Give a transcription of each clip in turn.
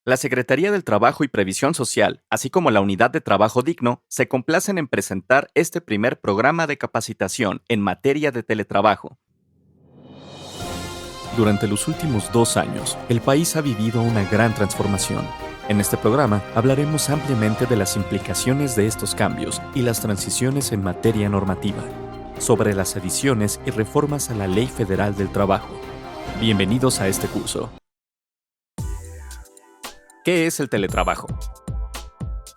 La Secretaría del Trabajo y Previsión Social, así como la Unidad de Trabajo Digno, se complacen en presentar este primer programa de capacitación en materia de teletrabajo. Durante los últimos 2 años, el país ha vivido una gran transformación. En este programa hablaremos ampliamente de las implicaciones de estos cambios y las transiciones en materia normativa, sobre las adiciones y reformas a la Ley Federal del Trabajo. Bienvenidos a este curso. ¿Qué es el teletrabajo?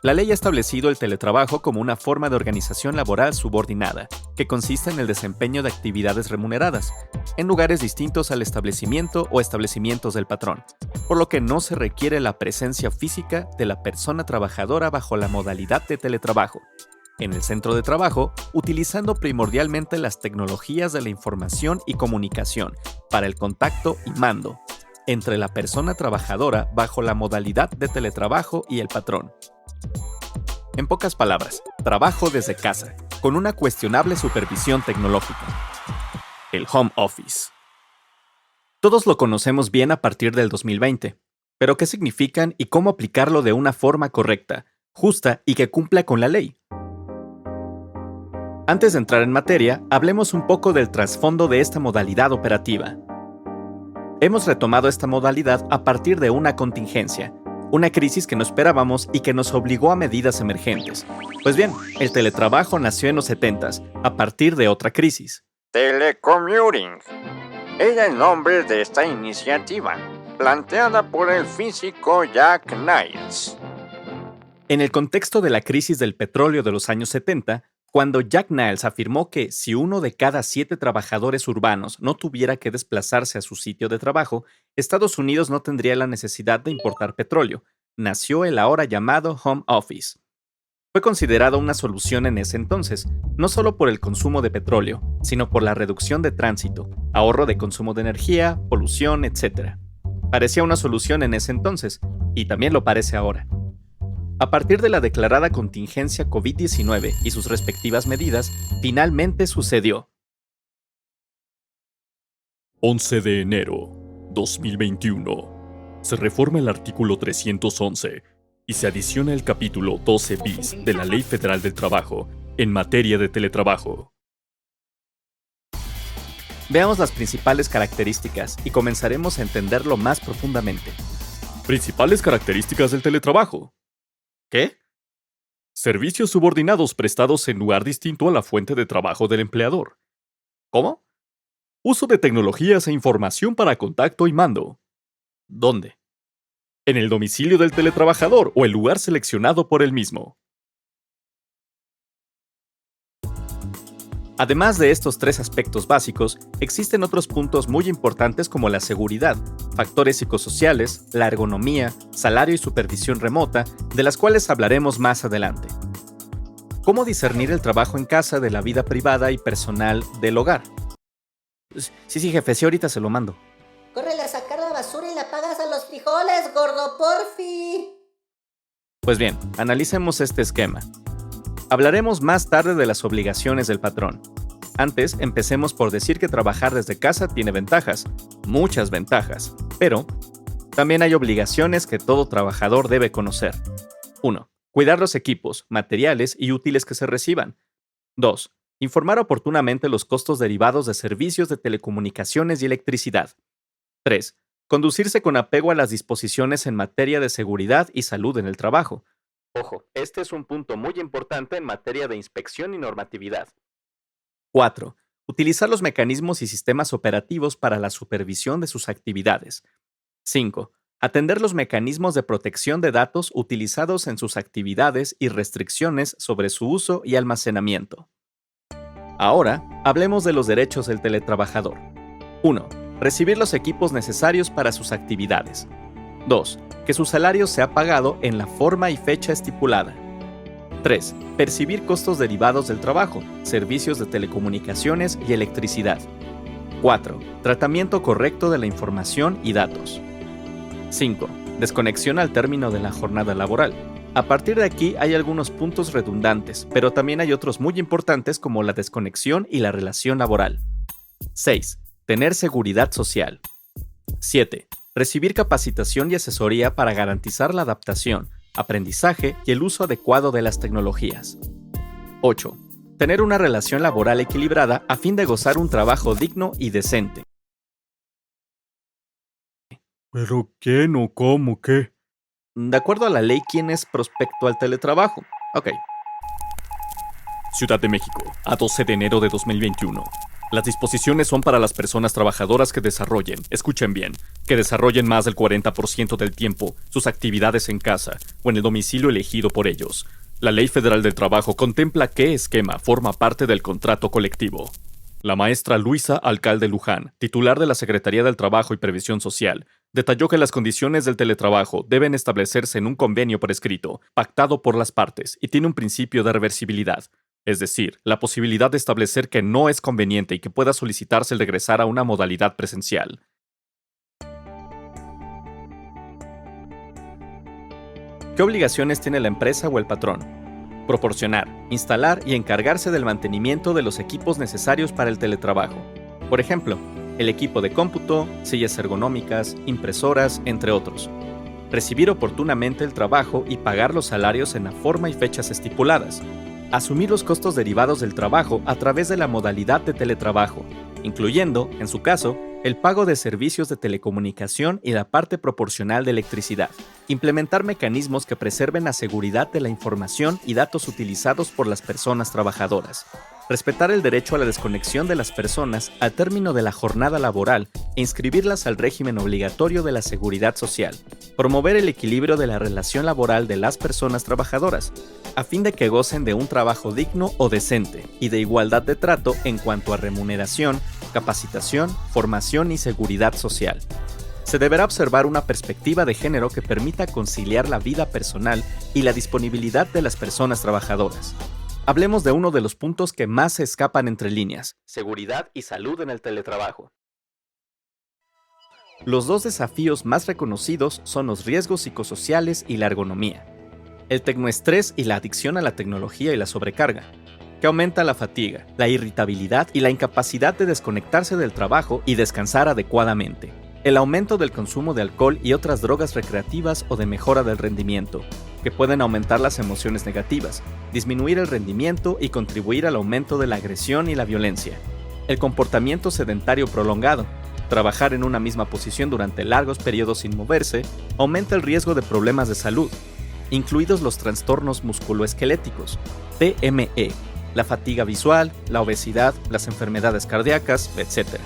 La ley ha establecido el teletrabajo como una forma de organización laboral subordinada, que consiste en el desempeño de actividades remuneradas, en lugares distintos al establecimiento o establecimientos del patrón, por lo que no se requiere la presencia física de la persona trabajadora bajo la modalidad de teletrabajo, en el centro de trabajo, utilizando primordialmente las tecnologías de la información y comunicación para el contacto y mando entre la persona trabajadora bajo la modalidad de teletrabajo y el patrón. En pocas palabras, trabajo desde casa, con una cuestionable supervisión tecnológica. El home office. Todos lo conocemos bien a partir del 2020, pero ¿qué significan y cómo aplicarlo de una forma correcta, justa y que cumpla con la ley? Antes de entrar en materia, hablemos un poco del trasfondo de esta modalidad operativa. Hemos retomado esta modalidad a partir de una contingencia, una crisis que no esperábamos y que nos obligó a medidas emergentes. Pues bien, el teletrabajo nació en los 70s, a partir de otra crisis. Telecommuting era el nombre de esta iniciativa, planteada por el físico Jack Niles. En el contexto de la crisis del petróleo de los años 70, cuando Jack Niles afirmó que si 1 de cada 7 trabajadores urbanos no tuviera que desplazarse a su sitio de trabajo, Estados Unidos no tendría la necesidad de importar petróleo, nació el ahora llamado home office. Fue considerado una solución en ese entonces, no solo por el consumo de petróleo, sino por la reducción de tránsito, ahorro de consumo de energía, polución, etc. Parecía una solución en ese entonces, y también lo parece ahora. A partir de la declarada contingencia COVID-19 y sus respectivas medidas, finalmente sucedió. 11 de enero 2021. Se reforma el artículo 311 y se adiciona el capítulo 12 bis de la Ley Federal del Trabajo en materia de teletrabajo. Veamos las principales características y comenzaremos a entenderlo más profundamente. Principales características del teletrabajo. ¿Qué? Servicios subordinados prestados en lugar distinto a la fuente de trabajo del empleador. ¿Cómo? Uso de tecnologías e información para contacto y mando. ¿Dónde? En el domicilio del teletrabajador o el lugar seleccionado por él mismo. Además de estos 3 aspectos básicos, existen otros puntos muy importantes como la seguridad, factores psicosociales, la ergonomía, salario y supervisión remota, de las cuales hablaremos más adelante. ¿Cómo discernir el trabajo en casa de la vida privada y personal del hogar? Sí, jefe, sí, ahorita se lo mando. Córrele a sacar la basura y la pagas a los frijoles, gordo, porfi. Pues bien, analicemos este esquema. Hablaremos más tarde de las obligaciones del patrón. Antes, empecemos por decir que trabajar desde casa tiene ventajas, muchas ventajas, pero también hay obligaciones que todo trabajador debe conocer. 1. Cuidar los equipos, materiales y útiles que se reciban. 2. Informar oportunamente los costos derivados de servicios de telecomunicaciones y electricidad. 3. Conducirse con apego a las disposiciones en materia de seguridad y salud en el trabajo. Ojo, este es un punto muy importante en materia de inspección y normatividad. 4. Utilizar los mecanismos y sistemas operativos para la supervisión de sus actividades. 5. Atender los mecanismos de protección de datos utilizados en sus actividades y restricciones sobre su uso y almacenamiento. Ahora, hablemos de los derechos del teletrabajador. 1. Recibir los equipos necesarios para sus actividades. 2. Que su salario sea pagado en la forma y fecha estipulada. 3. Percibir costos derivados del trabajo, servicios de telecomunicaciones y electricidad. 4. Tratamiento correcto de la información y datos. 5. Desconexión al término de la jornada laboral. A partir de aquí hay algunos puntos redundantes, pero también hay otros muy importantes como la desconexión y la relación laboral. 6. Tener seguridad social. 7. Recibir capacitación y asesoría para garantizar la adaptación, aprendizaje y el uso adecuado de las tecnologías. 8. Tener una relación laboral equilibrada a fin de gozar un trabajo digno y decente. ¿Pero qué? ¿No cómo? ¿Qué? De acuerdo a la ley, ¿quién es prospecto al teletrabajo? Ok. Ciudad de México, a 12 de enero de 2021. Las disposiciones son para las personas trabajadoras que desarrollen, escuchen bien, que desarrollen más del 40% del tiempo sus actividades en casa o en el domicilio elegido por ellos. La Ley Federal del Trabajo contempla qué esquema forma parte del contrato colectivo. La maestra Luisa Alcalde Luján, titular de la Secretaría del Trabajo y Previsión Social, detalló que las condiciones del teletrabajo deben establecerse en un convenio por escrito, pactado por las partes, y tiene un principio de reversibilidad. Es decir, la posibilidad de establecer que no es conveniente y que pueda solicitarse el regresar a una modalidad presencial. ¿Qué obligaciones tiene la empresa o el patrón? Proporcionar, instalar y encargarse del mantenimiento de los equipos necesarios para el teletrabajo. Por ejemplo, el equipo de cómputo, sillas ergonómicas, impresoras, entre otros. Recibir oportunamente el trabajo y pagar los salarios en la forma y fechas estipuladas. Asumir los costos derivados del trabajo a través de la modalidad de teletrabajo, incluyendo, en su caso, el pago de servicios de telecomunicación y la parte proporcional de electricidad. Implementar mecanismos que preserven la seguridad de la información y datos utilizados por las personas trabajadoras. Respetar el derecho a la desconexión de las personas al término de la jornada laboral e inscribirlas al régimen obligatorio de la seguridad social. Promover el equilibrio de la relación laboral de las personas trabajadoras, a fin de que gocen de un trabajo digno o decente y de igualdad de trato en cuanto a remuneración, capacitación, formación y seguridad social. Se deberá observar una perspectiva de género que permita conciliar la vida personal y la disponibilidad de las personas trabajadoras. Hablemos de uno de los puntos que más se escapan entre líneas: seguridad y salud en el teletrabajo. Los dos desafíos más reconocidos son los riesgos psicosociales y la ergonomía. El tecnoestrés y la adicción a la tecnología y la sobrecarga, que aumenta la fatiga, la irritabilidad y la incapacidad de desconectarse del trabajo y descansar adecuadamente. El aumento del consumo de alcohol y otras drogas recreativas o de mejora del rendimiento, que pueden aumentar las emociones negativas, disminuir el rendimiento y contribuir al aumento de la agresión y la violencia. El comportamiento sedentario prolongado, trabajar en una misma posición durante largos periodos sin moverse, aumenta el riesgo de problemas de salud, incluidos los trastornos musculoesqueléticos, TME, la fatiga visual, la obesidad, las enfermedades cardíacas, etc.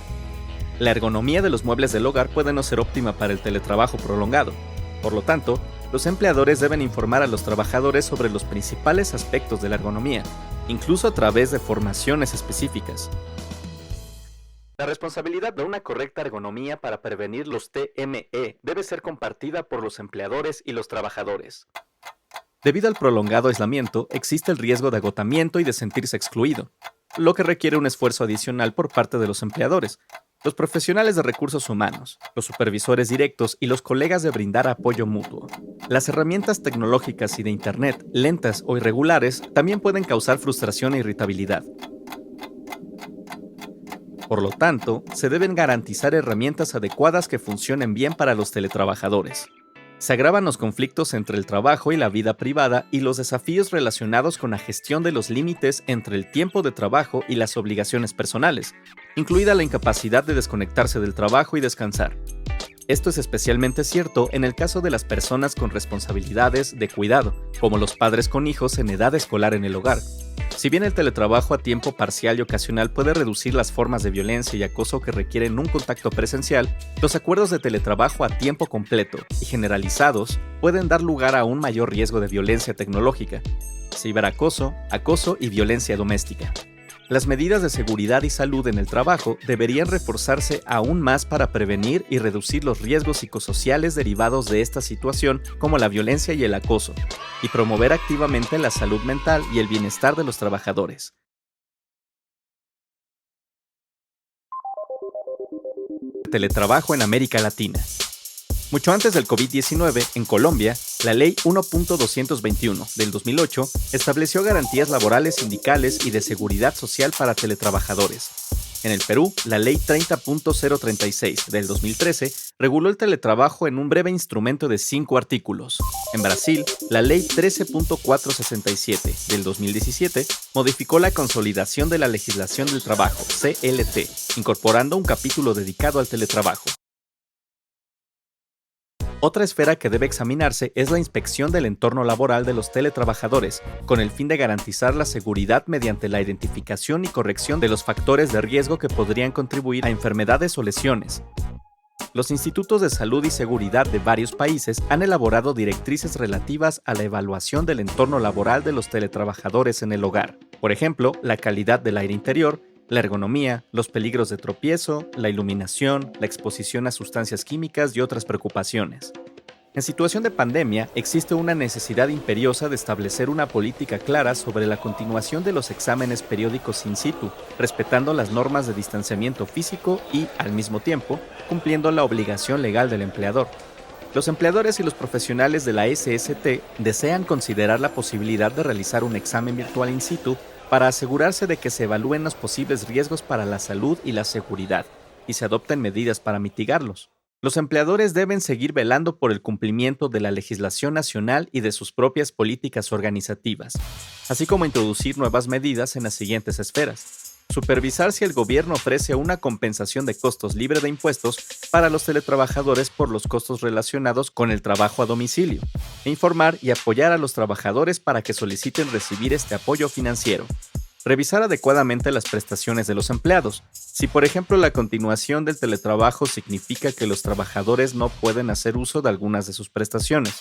La ergonomía de los muebles del hogar puede no ser óptima para el teletrabajo prolongado. Por lo tanto, los empleadores deben informar a los trabajadores sobre los principales aspectos de la ergonomía, incluso a través de formaciones específicas. La responsabilidad de una correcta ergonomía para prevenir los TME debe ser compartida por los empleadores y los trabajadores. Debido al prolongado aislamiento, existe el riesgo de agotamiento y de sentirse excluido, lo que requiere un esfuerzo adicional por parte de los empleadores, los profesionales de recursos humanos, los supervisores directos y los colegas de brindar apoyo mutuo. Las herramientas tecnológicas y de Internet, lentas o irregulares, también pueden causar frustración e irritabilidad. Por lo tanto, se deben garantizar herramientas adecuadas que funcionen bien para los teletrabajadores. Se agravan los conflictos entre el trabajo y la vida privada y los desafíos relacionados con la gestión de los límites entre el tiempo de trabajo y las obligaciones personales, incluida la incapacidad de desconectarse del trabajo y descansar. Esto es especialmente cierto en el caso de las personas con responsabilidades de cuidado, como los padres con hijos en edad escolar en el hogar. Si bien el teletrabajo a tiempo parcial y ocasional puede reducir las formas de violencia y acoso que requieren un contacto presencial, los acuerdos de teletrabajo a tiempo completo y generalizados pueden dar lugar a un mayor riesgo de violencia tecnológica, ciberacoso, acoso y violencia doméstica. Las medidas de seguridad y salud en el trabajo deberían reforzarse aún más para prevenir y reducir los riesgos psicosociales derivados de esta situación, como la violencia y el acoso, y promover activamente la salud mental y el bienestar de los trabajadores. Teletrabajo en América Latina. Mucho antes del COVID-19, en Colombia, la Ley 1.221 del 2008 estableció garantías laborales, sindicales y de seguridad social para teletrabajadores. En el Perú, la Ley 30.036 del 2013 reguló el teletrabajo en un breve instrumento de 5 artículos. En Brasil, la Ley 13.467 del 2017 modificó la consolidación de la legislación del trabajo, CLT, incorporando un capítulo dedicado al teletrabajo. Otra esfera que debe examinarse es la inspección del entorno laboral de los teletrabajadores, con el fin de garantizar la seguridad mediante la identificación y corrección de los factores de riesgo que podrían contribuir a enfermedades o lesiones. Los institutos de salud y seguridad de varios países han elaborado directrices relativas a la evaluación del entorno laboral de los teletrabajadores en el hogar. Por ejemplo, la calidad del aire interior, la ergonomía, los peligros de tropiezo, la iluminación, la exposición a sustancias químicas y otras preocupaciones. En situación de pandemia, existe una necesidad imperiosa de establecer una política clara sobre la continuación de los exámenes periódicos in situ, respetando las normas de distanciamiento físico y, al mismo tiempo, cumpliendo la obligación legal del empleador. Los empleadores y los profesionales de la SST desean considerar la posibilidad de realizar un examen virtual in situ para asegurarse de que se evalúen los posibles riesgos para la salud y la seguridad, y se adopten medidas para mitigarlos. Los empleadores deben seguir velando por el cumplimiento de la legislación nacional y de sus propias políticas organizativas, así como introducir nuevas medidas en las siguientes esferas. Supervisar si el gobierno ofrece una compensación de costos libre de impuestos para los teletrabajadores por los costos relacionados con el trabajo a domicilio. E informar y apoyar a los trabajadores para que soliciten recibir este apoyo financiero. Revisar adecuadamente las prestaciones de los empleados. Si, por ejemplo, la continuación del teletrabajo significa que los trabajadores no pueden hacer uso de algunas de sus prestaciones.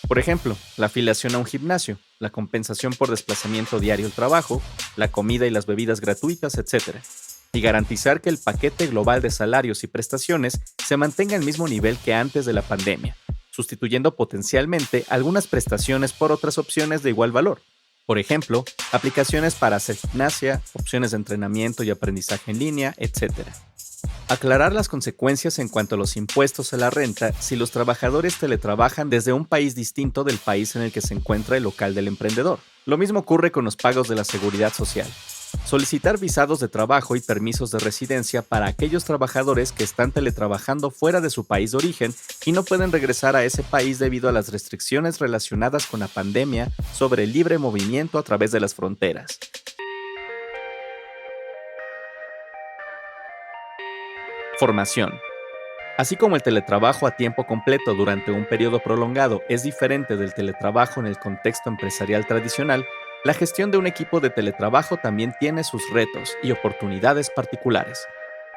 Por ejemplo, la afiliación a un gimnasio, la compensación por desplazamiento diario al trabajo, la comida y las bebidas gratuitas, etc. Y garantizar que el paquete global de salarios y prestaciones se mantenga al mismo nivel que antes de la pandemia, sustituyendo potencialmente algunas prestaciones por otras opciones de igual valor. Por ejemplo, aplicaciones para hacer gimnasia, opciones de entrenamiento y aprendizaje en línea, etc. Aclarar las consecuencias en cuanto a los impuestos a la renta si los trabajadores teletrabajan desde un país distinto del país en el que se encuentra el local del emprendedor. Lo mismo ocurre con los pagos de la seguridad social. Solicitar visados de trabajo y permisos de residencia para aquellos trabajadores que están teletrabajando fuera de su país de origen y no pueden regresar a ese país debido a las restricciones relacionadas con la pandemia sobre el libre movimiento a través de las fronteras. Formación. Así como el teletrabajo a tiempo completo durante un periodo prolongado es diferente del teletrabajo en el contexto empresarial tradicional, la gestión de un equipo de teletrabajo también tiene sus retos y oportunidades particulares.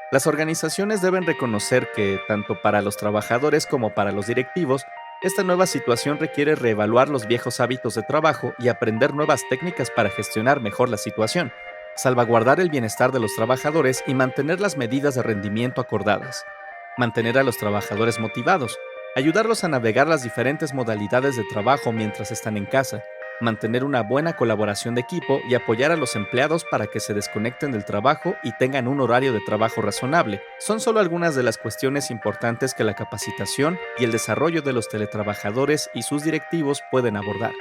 Las organizaciones deben reconocer que, tanto para los trabajadores como para los directivos, esta nueva situación requiere reevaluar los viejos hábitos de trabajo y aprender nuevas técnicas para gestionar mejor la situación, salvaguardar el bienestar de los trabajadores y mantener las medidas de rendimiento acordadas. Mantener a los trabajadores motivados, ayudarlos a navegar las diferentes modalidades de trabajo mientras están en casa, mantener una buena colaboración de equipo y apoyar a los empleados para que se desconecten del trabajo y tengan un horario de trabajo razonable. Son solo algunas de las cuestiones importantes que la capacitación y el desarrollo de los teletrabajadores y sus directivos pueden abordar.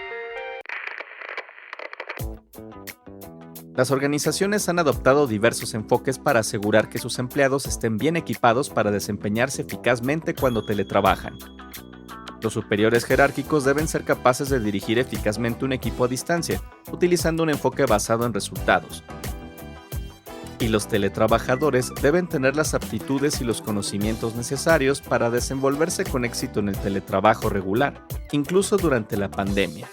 Las organizaciones han adoptado diversos enfoques para asegurar que sus empleados estén bien equipados para desempeñarse eficazmente cuando teletrabajan. Los superiores jerárquicos deben ser capaces de dirigir eficazmente un equipo a distancia, utilizando un enfoque basado en resultados. Y los teletrabajadores deben tener las aptitudes y los conocimientos necesarios para desenvolverse con éxito en el teletrabajo regular, incluso durante la pandemia.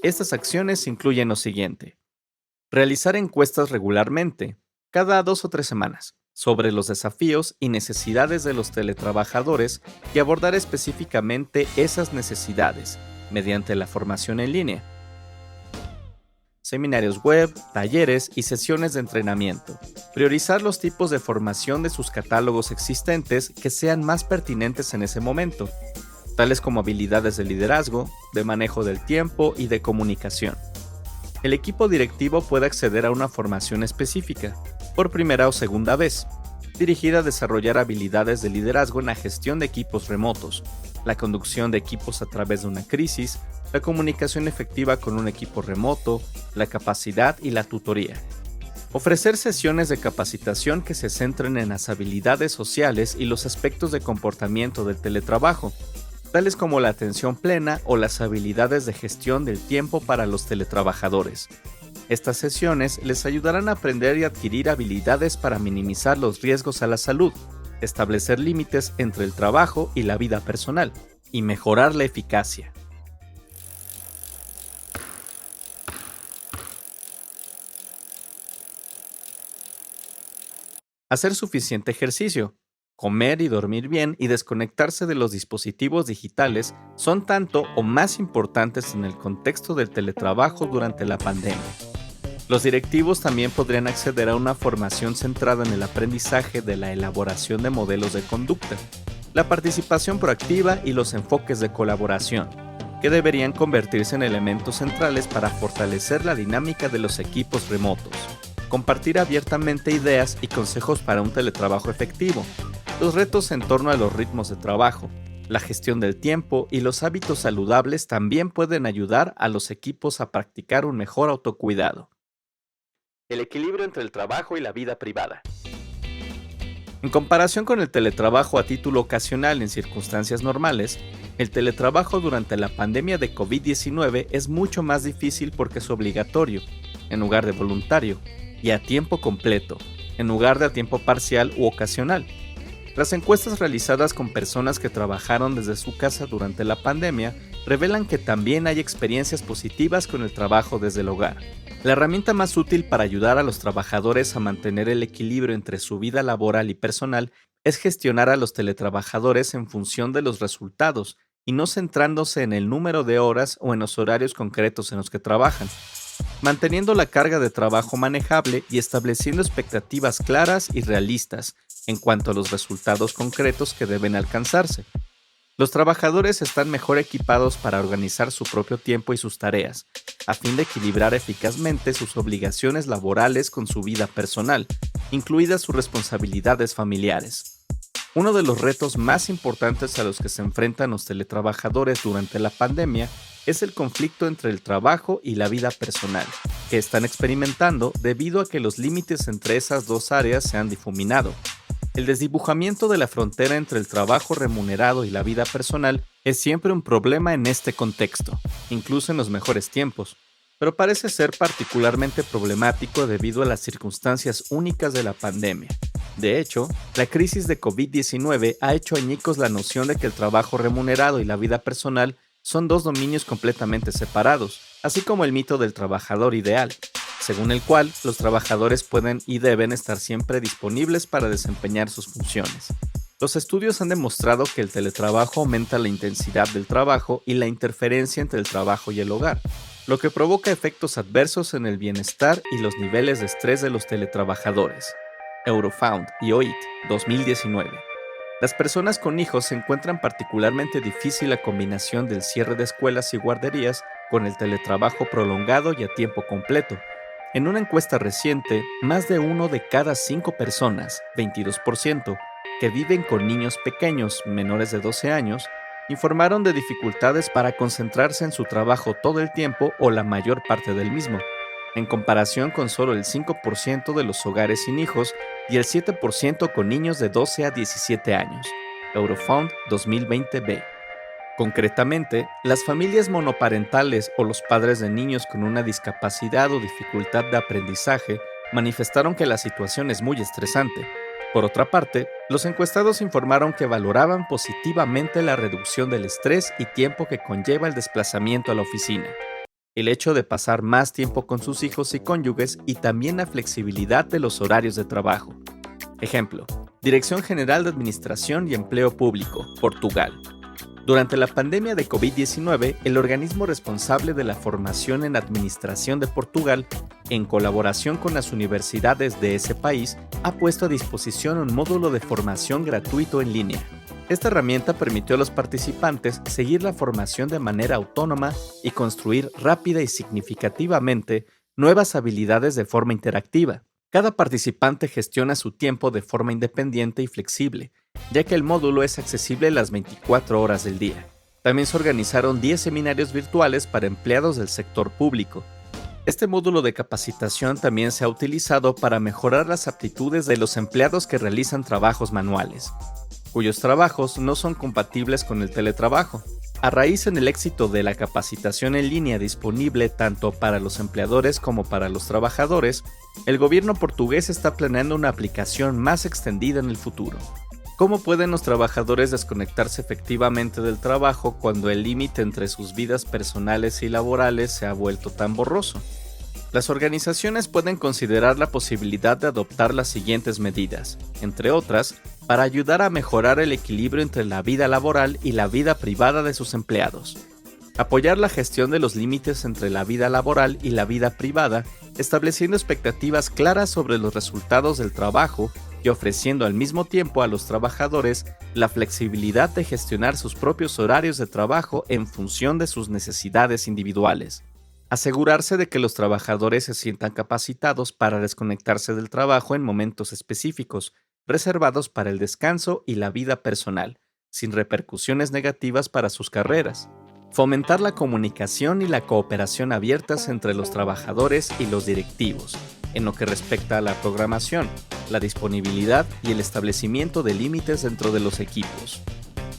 Estas acciones incluyen lo siguiente: realizar encuestas regularmente, cada 2 o 3 semanas, sobre los desafíos y necesidades de los teletrabajadores y abordar específicamente esas necesidades mediante la formación en línea. Seminarios web, talleres y sesiones de entrenamiento. Priorizar los tipos de formación de sus catálogos existentes que sean más pertinentes en ese momento, tales como habilidades de liderazgo, de manejo del tiempo y de comunicación. El equipo directivo puede acceder a una formación específica, por primera o segunda vez, dirigida a desarrollar habilidades de liderazgo en la gestión de equipos remotos, la conducción de equipos a través de una crisis, la comunicación efectiva con un equipo remoto, la capacidad y la tutoría. Ofrecer sesiones de capacitación que se centren en las habilidades sociales y los aspectos de comportamiento del teletrabajo, tales como la atención plena o las habilidades de gestión del tiempo para los teletrabajadores. Estas sesiones les ayudarán a aprender y adquirir habilidades para minimizar los riesgos a la salud, establecer límites entre el trabajo y la vida personal, y mejorar la eficacia. Hacer suficiente ejercicio, comer y dormir bien y desconectarse de los dispositivos digitales son tanto o más importantes en el contexto del teletrabajo durante la pandemia. Los directivos también podrían acceder a una formación centrada en el aprendizaje de la elaboración de modelos de conducta, la participación proactiva y los enfoques de colaboración, que deberían convertirse en elementos centrales para fortalecer la dinámica de los equipos remotos. Compartir abiertamente ideas y consejos para un teletrabajo efectivo, los retos en torno a los ritmos de trabajo, la gestión del tiempo y los hábitos saludables también pueden ayudar a los equipos a practicar un mejor autocuidado. El equilibrio entre el trabajo y la vida privada. En comparación con el teletrabajo a título ocasional en circunstancias normales, el teletrabajo durante la pandemia de COVID-19 es mucho más difícil porque es obligatorio, en lugar de voluntario, y a tiempo completo, en lugar de a tiempo parcial u ocasional. Las encuestas realizadas con personas que trabajaron desde su casa durante la pandemia revelan que también hay experiencias positivas con el trabajo desde el hogar. La herramienta más útil para ayudar a los trabajadores a mantener el equilibrio entre su vida laboral y personal es gestionar a los teletrabajadores en función de los resultados y no centrándose en el número de horas o en los horarios concretos en los que trabajan, manteniendo la carga de trabajo manejable y estableciendo expectativas claras y realistas en cuanto a los resultados concretos que deben alcanzarse. Los trabajadores están mejor equipados para organizar su propio tiempo y sus tareas, a fin de equilibrar eficazmente sus obligaciones laborales con su vida personal, incluidas sus responsabilidades familiares. Uno de los retos más importantes a los que se enfrentan los teletrabajadores durante la pandemia es el conflicto entre el trabajo y la vida personal, que están experimentando debido a que los límites entre esas dos áreas se han difuminado. El desdibujamiento de la frontera entre el trabajo remunerado y la vida personal es siempre un problema en este contexto, incluso en los mejores tiempos, pero parece ser particularmente problemático debido a las circunstancias únicas de la pandemia. De hecho, la crisis de COVID-19 ha hecho añicos la noción de que el trabajo remunerado y la vida personal son dos dominios completamente separados, así como el mito del trabajador ideal, según el cual los trabajadores pueden y deben estar siempre disponibles para desempeñar sus funciones. Los estudios han demostrado que el teletrabajo aumenta la intensidad del trabajo y la interferencia entre el trabajo y el hogar, lo que provoca efectos adversos en el bienestar y los niveles de estrés de los teletrabajadores. Eurofound y OIT, 2019. Las personas con hijos encuentran particularmente difícil la combinación del cierre de escuelas y guarderías con el teletrabajo prolongado y a tiempo completo. En una encuesta reciente, más de 1 de cada 5 personas, 22%, que viven con niños pequeños menores de 12 años, informaron de dificultades para concentrarse en su trabajo todo el tiempo o la mayor parte del mismo, en comparación con solo el 5% de los hogares sin hijos y el 7% con niños de 12 a 17 años. Eurofound 2020b. Concretamente, las familias monoparentales o los padres de niños con una discapacidad o dificultad de aprendizaje manifestaron que la situación es muy estresante. Por otra parte, los encuestados informaron que valoraban positivamente la reducción del estrés y tiempo que conlleva el desplazamiento a la oficina, el hecho de pasar más tiempo con sus hijos y cónyuges y también la flexibilidad de los horarios de trabajo. Ejemplo, Dirección General de Administración y Empleo Público, Portugal. Durante la pandemia de COVID-19, el organismo responsable de la formación en administración de Portugal, en colaboración con las universidades de ese país, ha puesto a disposición un módulo de formación gratuito en línea. Esta herramienta permitió a los participantes seguir la formación de manera autónoma y construir rápida y significativamente nuevas habilidades de forma interactiva. Cada participante gestiona su tiempo de forma independiente y flexible, ya que el módulo es accesible las 24 horas del día. También se organizaron 10 seminarios virtuales para empleados del sector público. Este módulo de capacitación también se ha utilizado para mejorar las aptitudes de los empleados que realizan trabajos manuales, cuyos trabajos no son compatibles con el teletrabajo. A raíz en el éxito de la capacitación en línea disponible tanto para los empleadores como para los trabajadores, el gobierno portugués está planeando una aplicación más extendida en el futuro. ¿Cómo pueden los trabajadores desconectarse efectivamente del trabajo cuando el límite entre sus vidas personales y laborales se ha vuelto tan borroso? Las organizaciones pueden considerar la posibilidad de adoptar las siguientes medidas, entre otras, para ayudar a mejorar el equilibrio entre la vida laboral y la vida privada de sus empleados. Apoyar la gestión de los límites entre la vida laboral y la vida privada, estableciendo expectativas claras sobre los resultados del trabajo y ofreciendo al mismo tiempo a los trabajadores la flexibilidad de gestionar sus propios horarios de trabajo en función de sus necesidades individuales. Asegurarse de que los trabajadores se sientan capacitados para desconectarse del trabajo en momentos específicos, reservados para el descanso y la vida personal, sin repercusiones negativas para sus carreras. Fomentar la comunicación y la cooperación abiertas entre los trabajadores y los directivos, en lo que respecta a la programación, la disponibilidad y el establecimiento de límites dentro de los equipos.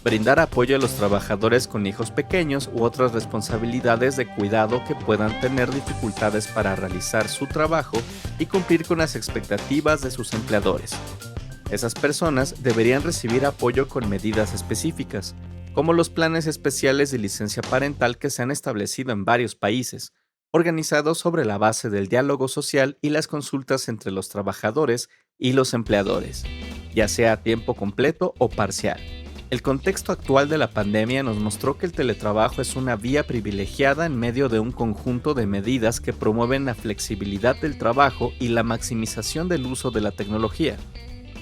Brindar apoyo a los trabajadores con hijos pequeños u otras responsabilidades de cuidado que puedan tener dificultades para realizar su trabajo y cumplir con las expectativas de sus empleadores. Esas personas deberían recibir apoyo con medidas específicas, como los planes especiales de licencia parental que se han establecido en varios países, organizados sobre la base del diálogo social y las consultas entre los trabajadores y los empleadores, ya sea a tiempo completo o parcial. El contexto actual de la pandemia nos mostró que el teletrabajo es una vía privilegiada en medio de un conjunto de medidas que promueven la flexibilidad del trabajo y la maximización del uso de la tecnología.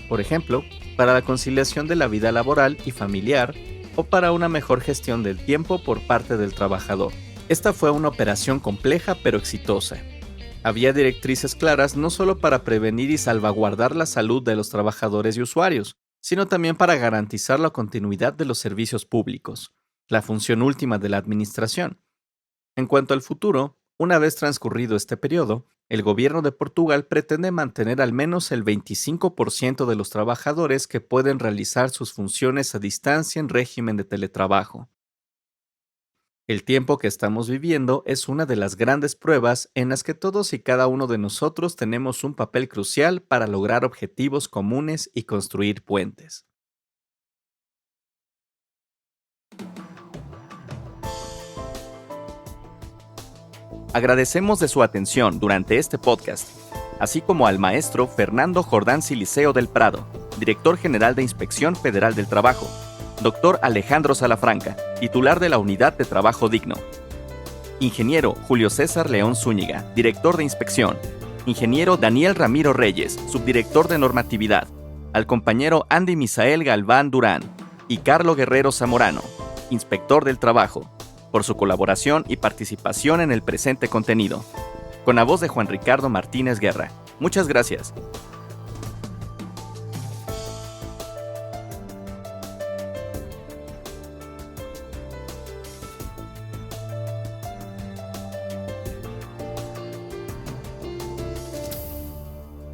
Por ejemplo, para la conciliación de la vida laboral y familiar o para una mejor gestión del tiempo por parte del trabajador. Esta fue una operación compleja pero exitosa. Había directrices claras no solo para prevenir y salvaguardar la salud de los trabajadores y usuarios, sino también para garantizar la continuidad de los servicios públicos, la función última de la administración. En cuanto al futuro, una vez transcurrido este periodo, el gobierno de Portugal pretende mantener al menos el 25% de los trabajadores que pueden realizar sus funciones a distancia en régimen de teletrabajo. El tiempo que estamos viviendo es una de las grandes pruebas en las que todos y cada uno de nosotros tenemos un papel crucial para lograr objetivos comunes y construir puentes. Agradecemos de su atención durante este podcast, así como al maestro Fernando Jordán Siliceo del Prado, director general de Inspección Federal del Trabajo, Dr. Alejandro Salafranca, titular de la Unidad de Trabajo Digno, Ingeniero Julio César León Zúñiga, director de Inspección, Ingeniero Daniel Ramiro Reyes, subdirector de Normatividad, al compañero Andy Misael Galván Durán y Carlo Guerrero Zamorano, inspector del Trabajo, por su colaboración y participación en el presente contenido. Con la voz de Juan Ricardo Martínez Guerra. Muchas gracias.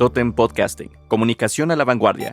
Totem Podcasting. Comunicación a la vanguardia.